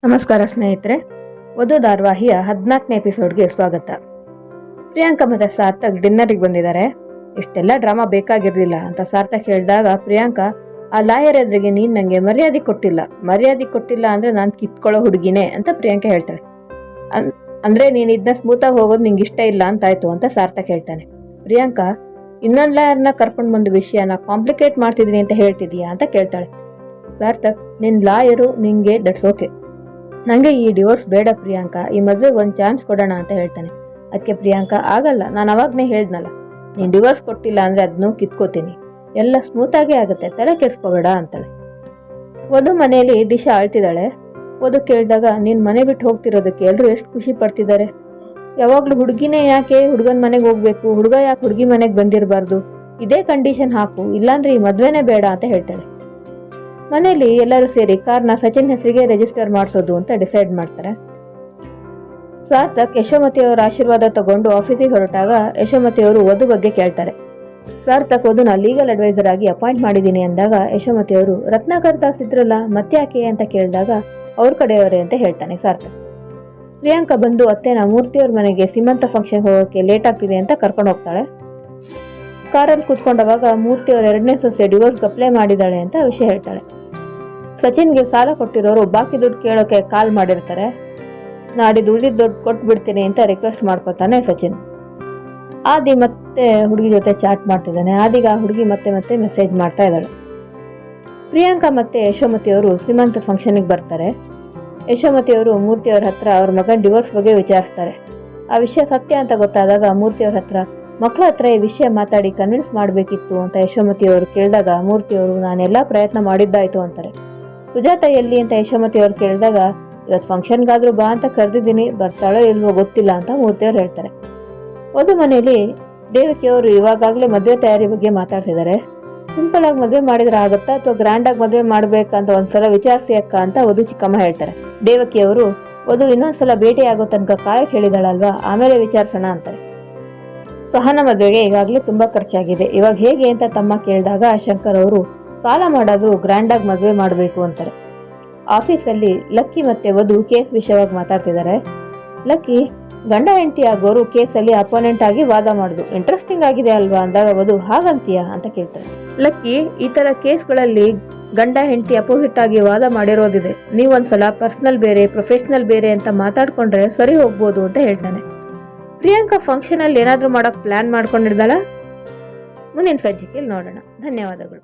ನಮಸ್ಕಾರ ಸ್ನೇಹಿತರೆ, ವಧು ಧಾರಾವಾಹಿಯ 14ನೇ ಎಪಿಸೋಡ್ಗೆ ಸ್ವಾಗತ. ಪ್ರಿಯಾಂಕಾ ಮತ್ತು ಸಾರ್ಥಕ್ ಡಿನ್ನರಿಗೆ ಬಂದಿದ್ದಾರೆ. ಇಷ್ಟೆಲ್ಲ ಡ್ರಾಮಾ ಬೇಕಾಗಿರಲಿಲ್ಲ ಅಂತ ಸಾರ್ಥಕ್ ಹೇಳಿದಾಗ ಪ್ರಿಯಾಂಕಾ, ಆ ಲಾಯರ್ ಎದುರಿಗೆ ನೀನು ನನಗೆ ಮರ್ಯಾದೆ ಕೊಟ್ಟಿಲ್ಲ ಅಂದರೆ ನಾನು ಕಿತ್ಕೊಳ್ಳೋ ಹುಡುಗಿನೇ ಅಂತ ಪ್ರಿಯಾಂಕಾ ಹೇಳ್ತಾಳೆ. ಅಂದರೆ ನೀನು ಇದನ್ನ ಸ್ಮೂತಾಗಿ ಹೋಗೋದು ನಿಂಗೆ ಇಷ್ಟ ಇಲ್ಲ ಅಂತಾಯ್ತು ಅಂತ ಸಾರ್ಥಕ್ ಹೇಳ್ತಾನೆ. ಪ್ರಿಯಾಂಕಾ, ಇನ್ನೊಂದು ಲಾಯರ್ನ ಕರ್ಕೊಂಡು ಬಂದ ವಿಷಯನ ಕಾಂಪ್ಲಿಕೇಟ್ ಮಾಡ್ತಿದ್ದೀನಿ ಅಂತ ಹೇಳ್ತಿದೀಯಾ ಅಂತ ಕೇಳ್ತಾಳೆ. ಸಾರ್ಥಕ್, ನಿನ್ನ ಲಾಯರು ನಿಂಗೆ ದಟ್ಸ್ ಓಕೆ, ನನಗೆ ಈ ಡಿವೋರ್ಸ್ ಬೇಡ ಪ್ರಿಯಾಂಕಾ, ಈ ಮದುವೆಗೆ ಒಂದು ಚಾನ್ಸ್ ಕೊಡೋಣ ಅಂತ ಹೇಳ್ತಾನೆ. ಅದಕ್ಕೆ ಪ್ರಿಯಾಂಕಾ, ಆಗಲ್ಲ, ನಾನು ಅವಾಗನೇ ಹೇಳ್ದನಲ್ಲ, ನೀನು ಡಿವೋರ್ಸ್ ಕೊಟ್ಟಿಲ್ಲ ಅಂದರೆ ಅದನ್ನು ಕಿತ್ಕೋತೀನಿ, ಎಲ್ಲ ಸ್ಮೂತಾಗೇ ಆಗುತ್ತೆ, ತಲೆ ಕೆಡಿಸ್ಕೋಬೇಡ ಅಂತಾಳೆ. ವಧು ಮನೆಯಲ್ಲಿ ದಿಶಾ ಅಳ್ತಿದ್ದಾಳೆ. ವಧು ಕೇಳಿದಾಗ, ನೀನು ಮನೆ ಬಿಟ್ಟು ಹೋಗ್ತಿರೋದಕ್ಕೆ ಎಲ್ಲರೂ ಎಷ್ಟು ಖುಷಿ ಪಡ್ತಿದ್ದಾರೆ, ಯಾವಾಗಲೂ ಹುಡುಗಿನೇ ಯಾಕೆ ಹುಡುಗನ ಮನೆಗೆ ಹೋಗ್ಬೇಕು, ಹುಡುಗ ಯಾಕೆ ಹುಡುಗಿ ಮನೆಗೆ ಬಂದಿರಬಾರ್ದು, ಇದೇ ಕಂಡೀಷನ್ ಹಾಕು, ಇಲ್ಲಾಂದ್ರೆ ಈ ಮದುವೆನೇ ಬೇಡ ಅಂತ ಹೇಳ್ತಾಳೆ. ಮನೆಯಲ್ಲಿ ಎಲ್ಲರೂ ಸೇರಿ ಕಾರ್ನ ಸಚಿನ್ ಹೆಸರಿಗೆ ರಿಜಿಸ್ಟರ್ ಮಾಡಿಸೋದು ಅಂತ ಡಿಸೈಡ್ ಮಾಡ್ತಾರೆ. ಸಾರ್ಥಕ್ ಯಶೋಮತಿ ಅವರ ಆಶೀರ್ವಾದ ತಗೊಂಡು ಆಫೀಸಿಗೆ ಹೊರಟಾಗ ಯಶೋಮತಿ ಅವರು ವಧು ಬಗ್ಗೆ ಕೇಳ್ತಾರೆ. ಸಾರ್ಥಕ್ ವಧುನ ಲೀಗಲ್ ಅಡ್ವೈಸರ್ ಆಗಿ ಅಪಾಯಿಂಟ್ ಮಾಡಿದ್ದೀನಿ ಅಂದಾಗ ಯಶೋಮತಿ ಅವರು, ರತ್ನಾಕರ್ ದಾಸ್ ಇದ್ರಲ್ಲ ಮತ್ತ್ಯಾಕೆ ಅಂತ ಕೇಳಿದಾಗ ಅವ್ರ ಕಡೆಯವರೇ ಅಂತ ಹೇಳ್ತಾನೆ ಸಾರ್ಥಕ್. ಪ್ರಿಯಾಂಕಾ ಬಂದು ಅತ್ತೆನ ಮೂರ್ತಿಯವ್ರ ಮನೆಗೆ ಸೀಮಂತ ಫಂಕ್ಷನ್ ಹೋಗೋಕೆ ಲೇಟ್ ಆಗ್ತಿದೆ ಅಂತ ಕರ್ಕೊಂಡು ಹೋಗ್ತಾಳೆ. ಕಾರಲ್ಲಿ ಕೂತ್ಕೊಂಡವಾಗ ಮೂರ್ತಿಯವ್ರ 2ನೇ ಸೊಸೆ ಡಿವೋರ್ಸ್ಗೆ ಅಪ್ಲೈ ಮಾಡಿದ್ದಾಳೆ ಅಂತ ವಿಷಯ ಹೇಳ್ತಾಳೆ. ಸಚಿನ್ಗೆ ಸಾಲ ಕೊಟ್ಟಿರೋರು ಬಾಕಿ ದುಡ್ಡು ಕೇಳೋಕೆ ಕಾಲ್ ಮಾಡಿರ್ತಾರೆ. ನಾಡಿದ್ದು ಉಳಿದಿದ್ದ ದುಡ್ಡು ಕೊಟ್ಟು ಬಿಡ್ತೀನಿ ಅಂತ ರಿಕ್ವೆಸ್ಟ್ ಮಾಡ್ಕೋತಾನೆ ಸಚಿನ್. ಆದಿ ಮತ್ತೆ ಹುಡುಗಿ ಜೊತೆ ಚಾಟ್ ಮಾಡ್ತಿದ್ದಾನೆ. ಆದಿಗ ಹುಡುಗಿ ಮತ್ತೆ ಮೆಸೇಜ್ ಮಾಡ್ತಾ ಇದ್ದಾಳೆ. ಪ್ರಿಯಾಂಕಾ ಮತ್ತೆ ಯಶೋಮತಿ ಅವರು ಶ್ರೀಮಂತ ಫಂಕ್ಷನ್ಗೆ ಬರ್ತಾರೆ. ಯಶೋಮತಿ ಅವರು ಮೂರ್ತಿಯವ್ರ ಹತ್ರ ಅವ್ರ ಮಗನ ಡಿವೋರ್ಸ್ ಬಗ್ಗೆ ವಿಚಾರಿಸ್ತಾರೆ. ಆ ವಿಷಯ ಸತ್ಯ ಅಂತ ಗೊತ್ತಾದಾಗ ಮೂರ್ತಿಯವ್ರ ಹತ್ರ ಮಕ್ಕಳ ಹತ್ರ ಈ ವಿಷಯ ಮಾತಾಡಿ ಕನ್ವಿನ್ಸ್ ಮಾಡಬೇಕಿತ್ತು ಅಂತ ಯಶೋಮತಿ ಅವರು ಕೇಳಿದಾಗ ಮೂರ್ತಿಯವರು, ನಾನೆಲ್ಲ ಪ್ರಯತ್ನ ಮಾಡಿದ್ದಾಯ್ತು ಅಂತಾರೆ. ಸುಜಾತ ಎಲ್ಲಿ ಅಂತ ಯಶೋಮತಿ ಅವರು ಕೇಳಿದಾಗ, ಇವತ್ತು ಫಂಕ್ಷನ್ಗಾದ್ರೂ ಬಾ ಅಂತ ಕರೆದಿದ್ದೀನಿ, ಬರ್ತಾಳೋ ಇಲ್ವೋ ಗೊತ್ತಿಲ್ಲ ಅಂತ ಮೂರ್ತಿಯವ್ರು ಹೇಳ್ತಾರೆ. ವಧು ಮನೆಯಲ್ಲಿ ದೇವಕಿಯವರು ಇವಾಗಲೇ ಮದುವೆ ತಯಾರಿ ಬಗ್ಗೆ ಮಾತಾಡ್ತಿದ್ದಾರೆ. ಸಿಂಪಲ್ ಆಗಿ ಮದುವೆ ಮಾಡಿದ್ರೆ ಆಗುತ್ತಾ ಅಥವಾ ಗ್ರ್ಯಾಂಡ್ ಆಗಿ ಮದುವೆ ಮಾಡ್ಬೇಕಂತ ಒಂದ್ಸಲ ವಿಚಾರಿಸಿ ಅಕ್ಕ ಅಂತ ವಧು ಚಿಕ್ಕಮ್ಮ ಹೇಳ್ತಾರೆ. ದೇವಕಿಯವರು, ವಧು ಇನ್ನೊಂದ್ಸಲ ಭೇಟಿ ಆಗೋ ತನಕ ಕಾಯಕ್ಕೆ ಹೇಳಿದಾಳಲ್ವಾ, ಆಮೇಲೆ ವಿಚಾರಿಸೋಣ ಅಂತಾರೆ. ಸಹನ ಮದುವೆಗೆ ಈಗಾಗಲೇ ತುಂಬಾ ಖರ್ಚಾಗಿದೆ, ಇವಾಗ ಹೇಗೆ ಅಂತ ತಮ್ಮ ಕೇಳಿದಾಗ ಶಂಕರ್ ಅವರು, ಸಾಲ ಮಾಡೋದು ಗ್ರ್ಯಾಂಡಾಗಿ ಮದುವೆ ಮಾಡಬೇಕು ಅಂತಾರೆ. ಆಫೀಸಲ್ಲಿ ಲಕ್ಕಿ ಮತ್ತೆ ವಧು ಕೇಸ್ ವಿಷಯವಾಗಿ ಮಾತಾಡ್ತಿದ್ದಾರೆ. ಲಕ್ಕಿ, ಗಂಡ ಹೆಂಡತಿ ಆಗೋರು ಕೇಸಲ್ಲಿ ಅಪೋನೆಂಟ್ ಆಗಿ ವಾದ ಮಾಡೋದು ಇಂಟ್ರೆಸ್ಟಿಂಗ್ ಆಗಿದೆ ಅಲ್ವಾ ಅಂದಾಗ ವಧು, ಹಾಗಂತೀಯಾ ಅಂತ ಕೇಳ್ತಾರೆ. ಲಕ್ಕಿ, ಈ ತರ ಕೇಸ್ಗಳಲ್ಲಿ ಗಂಡ ಹೆಂಡತಿ ಅಪೋಸಿಟ್ ಆಗಿ ವಾದ ಮಾಡಿರೋದಿದೆ, ನೀವೊಂದ್ಸಲ ಪರ್ಸನಲ್ ಬೇರೆ ಪ್ರೊಫೆಷನಲ್ ಬೇರೆ ಅಂತ ಮಾತಾಡ್ಕೊಂಡ್ರೆ ಸರಿ ಹೋಗ್ಬೋದು ಅಂತ ಹೇಳ್ತಾನೆ. ಪ್ರಿಯಾಂಕಾ ಫಂಕ್ಷನ್ ಅಲ್ಲಿ ಏನಾದ್ರೂ ಮಾಡೋಕೆ ಪ್ಲಾನ್ ಮಾಡ್ಕೊಂಡಿದ್ದಾಳ? ಮುಂದಿನ ಸಂಚಿಕೆಯಲ್ಲಿ ನೋಡೋಣ. ಧನ್ಯವಾದಗಳು.